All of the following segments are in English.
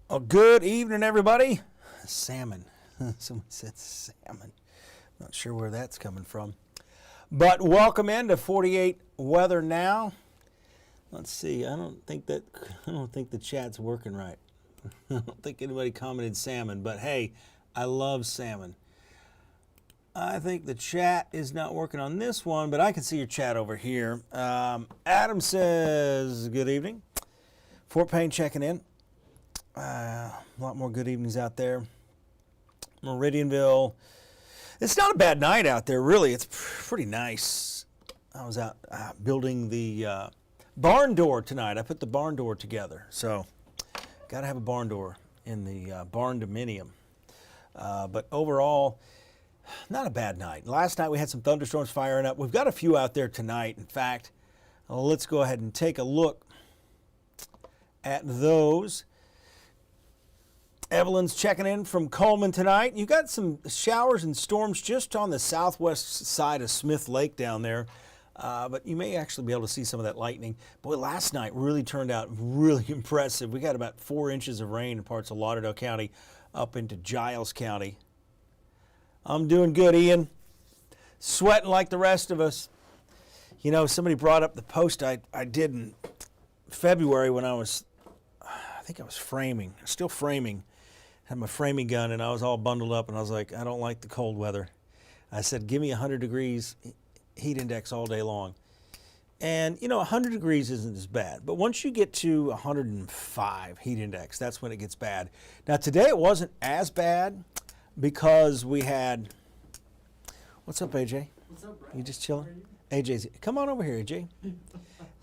Well, good evening, everybody. Salmon. Someone said salmon. Not sure where that's coming from. But welcome into 48 Weather Now. Let's see. I don't think the chat's working right. I don't think anybody commented salmon, but hey, I love salmon. I think the chat is not working on this one, but I can see your chat over here. Adam says, good evening. Fort Payne checking in. A lot more good evenings out there. Meridianville. It's not a bad night out there, really. It's pretty nice. I was out building the barn door tonight. I put the barn door together. So, got to have a barn door in the barn dominium. But overall, not a bad night. Last night we had some thunderstorms firing up. We've got a few out there tonight. In fact, let's go ahead and take a look at those. Evelyn's checking in from Coleman tonight. You got some showers and storms just on the southwest side of Smith Lake down there, but you may actually be able to see some of that lightning. Boy, last night really turned out really impressive. We got about 4 inches of rain in parts of Lauderdale County up into Giles County. I'm doing good, Ian. Sweating like the rest of us. You know, somebody brought up the post I did in February when I think I was framing, still framing. Had my framing gun and I was all bundled up and I was like, I don't like the cold weather. I said, give me 100 degrees heat index all day long. And you know, 100 degrees isn't as bad, but once you get to 105 heat index, that's when it gets bad. Now today it wasn't as bad because we had, what's up AJ? What's up, Brad? You just chilling? AJ's, come on over here AJ.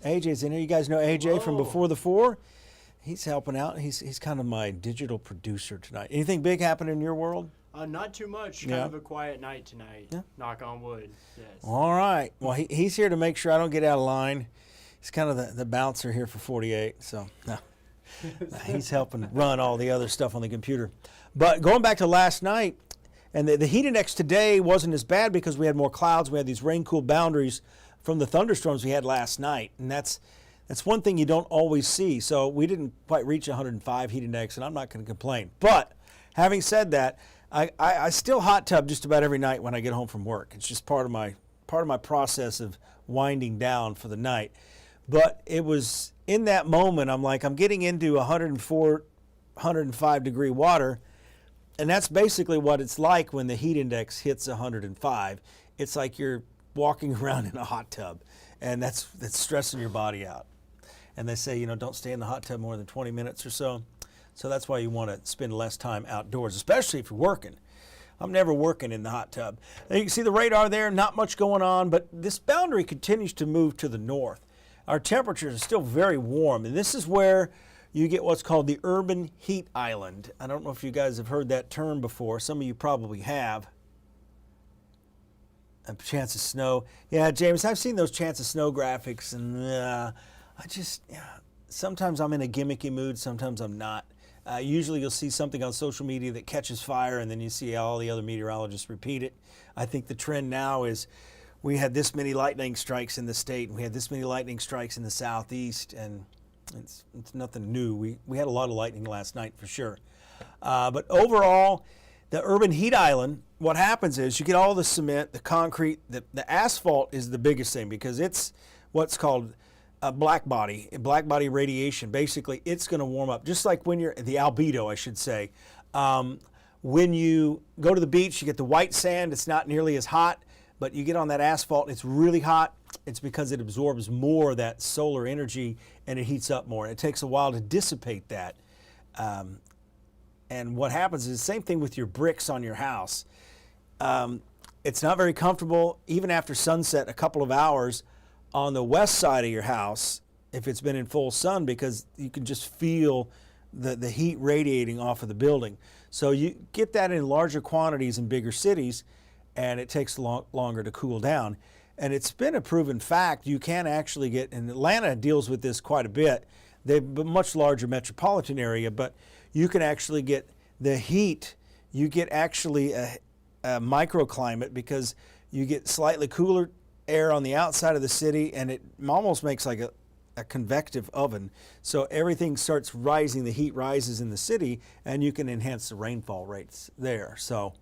AJ's in here. You guys know AJ Hello. from Before the Four? He's helping out. He's kind of my digital producer tonight. Anything big happening in your world? Not too much. Yeah. Kind of a quiet night tonight. Yeah. Knock on wood. Yes. All right. Well, he's here to make sure I don't get out of line. He's kind of the bouncer here for 48. So no. He's helping run all the other stuff on the computer. But going back to last night, and the heat index today wasn't as bad because we had more clouds. We had these rain-cool boundaries from the thunderstorms we had last night, and that's one thing you don't always see. So we didn't quite reach 105 heat index, and I'm not going to complain. But having said that, I still hot tub just about every night when I get home from work. It's just part of my process of winding down for the night. But it was in that moment, I'm like, I'm getting into 104, 105 degree water, and that's basically what it's like when the heat index hits 105. It's like you're walking around in a hot tub, and that's stressing your body out. And they say, you know, don't stay in the hot tub more than 20 minutes or so. So that's why you want to spend less time outdoors, especially if you're working. I'm never working in the hot tub. And you can see the radar there, not much going on, but this boundary continues to move to the north. Our temperatures are still very warm, and this is where you get what's called the urban heat island. I don't know if you guys have heard that term before. Some of you probably have. A chance of snow. Yeah, James, I've seen those chance of snow graphics, and sometimes I'm in a gimmicky mood, sometimes I'm not. Usually you'll see something on social media that catches fire, and then you see all the other meteorologists repeat it. I think the trend now is we had this many lightning strikes in the state, and we had this many lightning strikes in the southeast, and it's nothing new. We had a lot of lightning last night for sure. But overall, the urban heat island, what happens is you get all the cement, the concrete, the asphalt is the biggest thing because it's what's called a black body radiation. Basically, it's going to warm up, just like when you're, the albedo, I should say. When you go to the beach, you get the white sand, it's not nearly as hot, but you get on that asphalt, it's really hot. It's because it absorbs more of that solar energy and it heats up more. It takes a while to dissipate that. And what happens is the same thing with your bricks on your house. It's not very comfortable, even after sunset, a couple of hours on the west side of your house, if it's been in full sun, because you can just feel the heat radiating off of the building. So you get that in larger quantities in bigger cities, and it takes longer to cool down. And it's been a proven fact. You can actually get, and Atlanta deals with this quite a bit. They're a much larger metropolitan area, but you can actually get the heat. You get actually a microclimate because you get slightly cooler air on the outside of the city, and it almost makes like a convective oven. So everything starts rising, the heat rises in the city, and you can enhance the rainfall rates there. So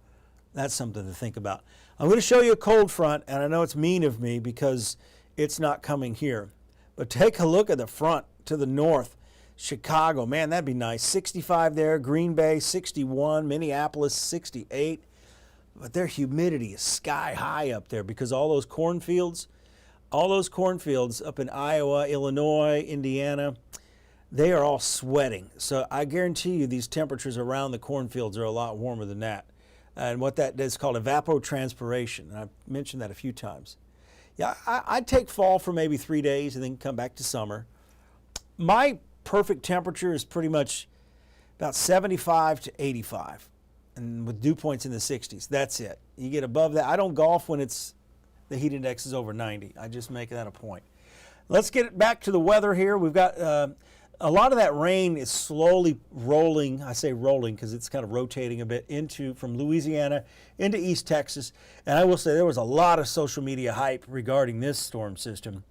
that's something to think about. I'm going to show you a cold front, and I know it's mean of me because it's not coming here. But take a look at the front to the north. Chicago, man, that'd be nice. 65 there, Green Bay 61, Minneapolis 68. But their humidity is sky high up there because all those cornfields up in Iowa, Illinois, Indiana, they are all sweating. So I guarantee you these temperatures around the cornfields are a lot warmer than that. And what that is called evapotranspiration. And I've mentioned that a few times. Yeah, I'd take fall for maybe 3 days and then come back to summer. My perfect temperature is pretty much about 75 to 85, and with dew points in the 60s. That's it. You get above that. I don't golf when the heat index is over 90. I just make that a point. Let's get back to the weather here. We've got a lot of that rain is slowly rolling. I say rolling because it's kind of rotating a bit from Louisiana into East Texas. And I will say there was a lot of social media hype regarding this storm system.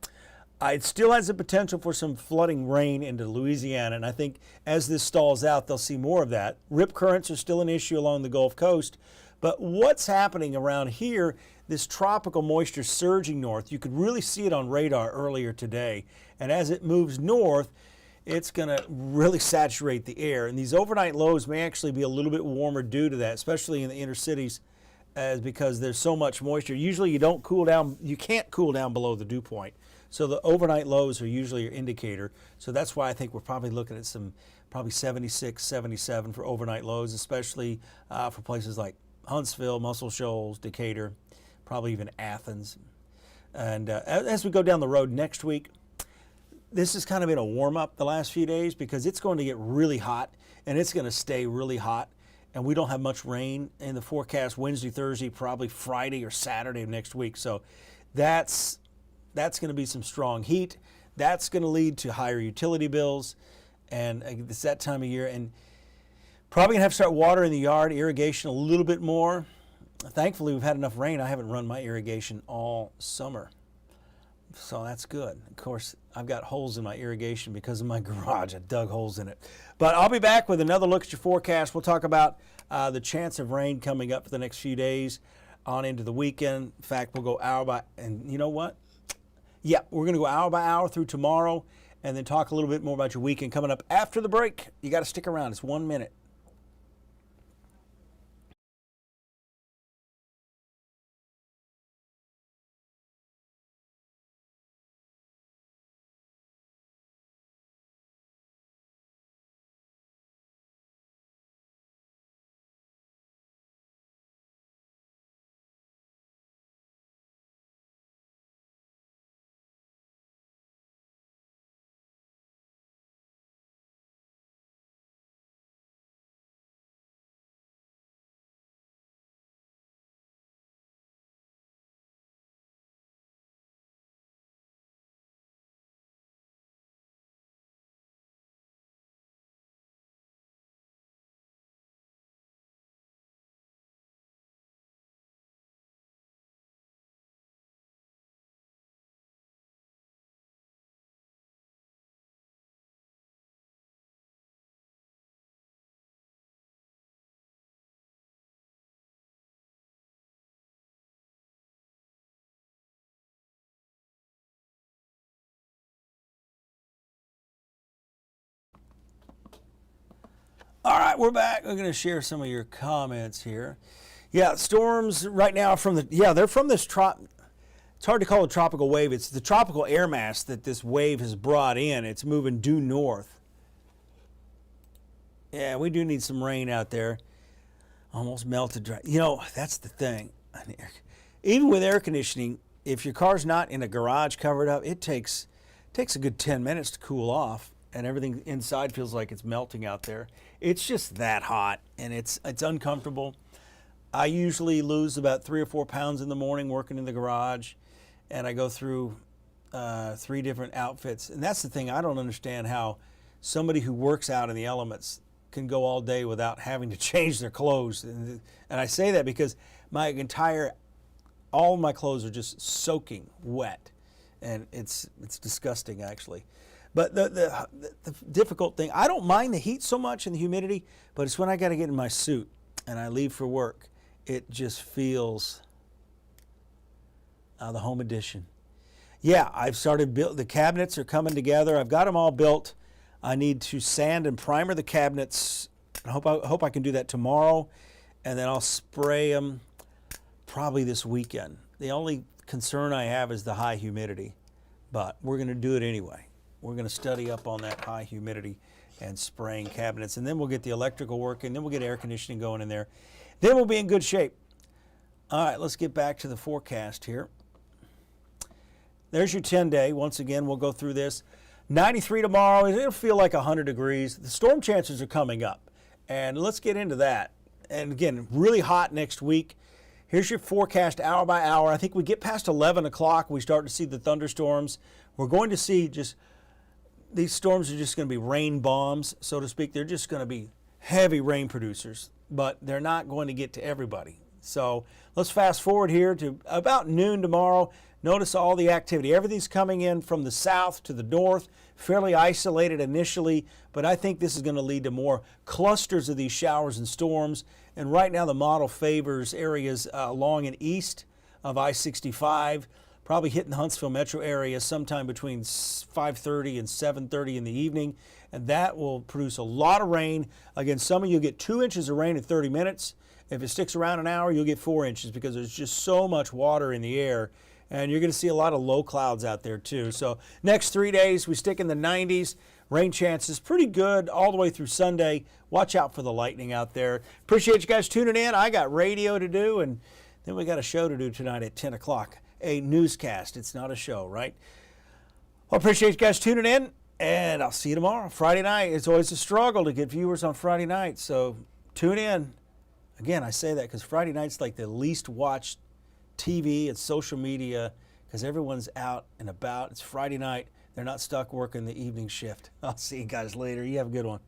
It still has the potential for some flooding rain into Louisiana, and I think as this stalls out, they'll see more of that. Rip currents are still an issue along the Gulf Coast, but what's happening around here, this tropical moisture surging north, you could really see it on radar earlier today, and as it moves north, it's going to really saturate the air, and these overnight lows may actually be a little bit warmer due to that, especially in the inner cities, because there's so much moisture. Usually you can't cool down below the dew point. So the overnight lows are usually your indicator. So that's why I think we're probably looking at probably 76, 77 for overnight lows, especially for places like Huntsville, Muscle Shoals, Decatur, probably even Athens. And as we go down the road next week, this has kind of been a warm-up the last few days because it's going to get really hot and it's going to stay really hot. And we don't have much rain in the forecast Wednesday, Thursday, probably Friday or Saturday of next week. So that's going to be some strong heat. That's going to lead to higher utility bills. And it's that time of year. And probably going to have to start watering the yard, irrigation a little bit more. Thankfully, we've had enough rain. I haven't run my irrigation all summer. So that's good. Of course, I've got holes in my irrigation because of my garage. I dug holes in it. But I'll be back with another look at your forecast. We'll talk about the chance of rain coming up for the next few days on into the weekend. In fact, we'll go hour by, and you know what? Yeah, we're going to go hour by hour through tomorrow and then talk a little bit more about your weekend coming up after the break. You got to stick around. It's 1 minute. All right, we're back. I'm going to share some of your comments here. Yeah, storms right now they're from this it's hard to call it a tropical wave. It's the tropical air mass that this wave has brought in. It's moving due north. Yeah, we do need some rain out there. Almost melted dry. You know, that's the thing. Even with air conditioning, if your car's not in a garage covered up, it takes a good 10 minutes to cool off, and everything inside feels like it's melting out there. It's just that hot, and it's uncomfortable. I usually lose about 3 or 4 pounds in the morning working in the garage, and I go through 3 different outfits. And that's the thing, I don't understand how somebody who works out in the elements can go all day without having to change their clothes. And I say that because all of my clothes are just soaking wet, and it's disgusting actually. But the difficult thing, I don't mind the heat so much and the humidity, but it's when I got to get in my suit and I leave for work. It just feels the home edition. Yeah, I've started build. The cabinets are coming together. I've got them all built. I need to sand and primer the cabinets. I hope I can do that tomorrow, and then I'll spray them probably this weekend. The only concern I have is the high humidity, but we're going to do it anyway. We're going to study up on that high humidity and spraying cabinets, and then we'll get the electrical working, then we'll get air conditioning going in there. Then we'll be in good shape. All right, let's get back to the forecast here. There's your 10-day. Once again, we'll go through this. 93 tomorrow. It'll feel like 100 degrees. The storm chances are coming up, and let's get into that. And again, really hot next week. Here's your forecast hour by hour. I think we get past 11 o'clock, we start to see the thunderstorms. We're going to see just, these storms are just going to be rain bombs, so to speak. They're just going to be heavy rain producers, but they're not going to get to everybody. So let's fast forward here to about noon tomorrow. Notice all the activity. Everything's coming in from the south to the north, fairly isolated initially, but I think this is going to lead to more clusters of these showers and storms. And right now the model favors areas along and east of I-65, probably hitting the Huntsville metro area sometime between 5:30 and 7:30 in the evening, and that will produce a lot of rain. Again, some of you get 2 inches of rain in 30 minutes. If it sticks around an hour, you'll get 4 inches because there's just so much water in the air. And you're going to see a lot of low clouds out there too. So next 3 days, we stick in the 90s. Rain chances pretty good all the way through Sunday. Watch out for the lightning out there. Appreciate you guys tuning in. I got radio to do, and then we got a show to do tonight at 10 o'clock. A newscast. It's not a show, right? Well, appreciate you guys tuning in, and I'll see you tomorrow. Friday night. It's always a struggle to get viewers on Friday night, so tune in. Again, I say that because Friday night's like the least watched TV and social media because everyone's out and about. It's Friday night. They're not stuck working the evening shift. I'll see you guys later. You have a good one.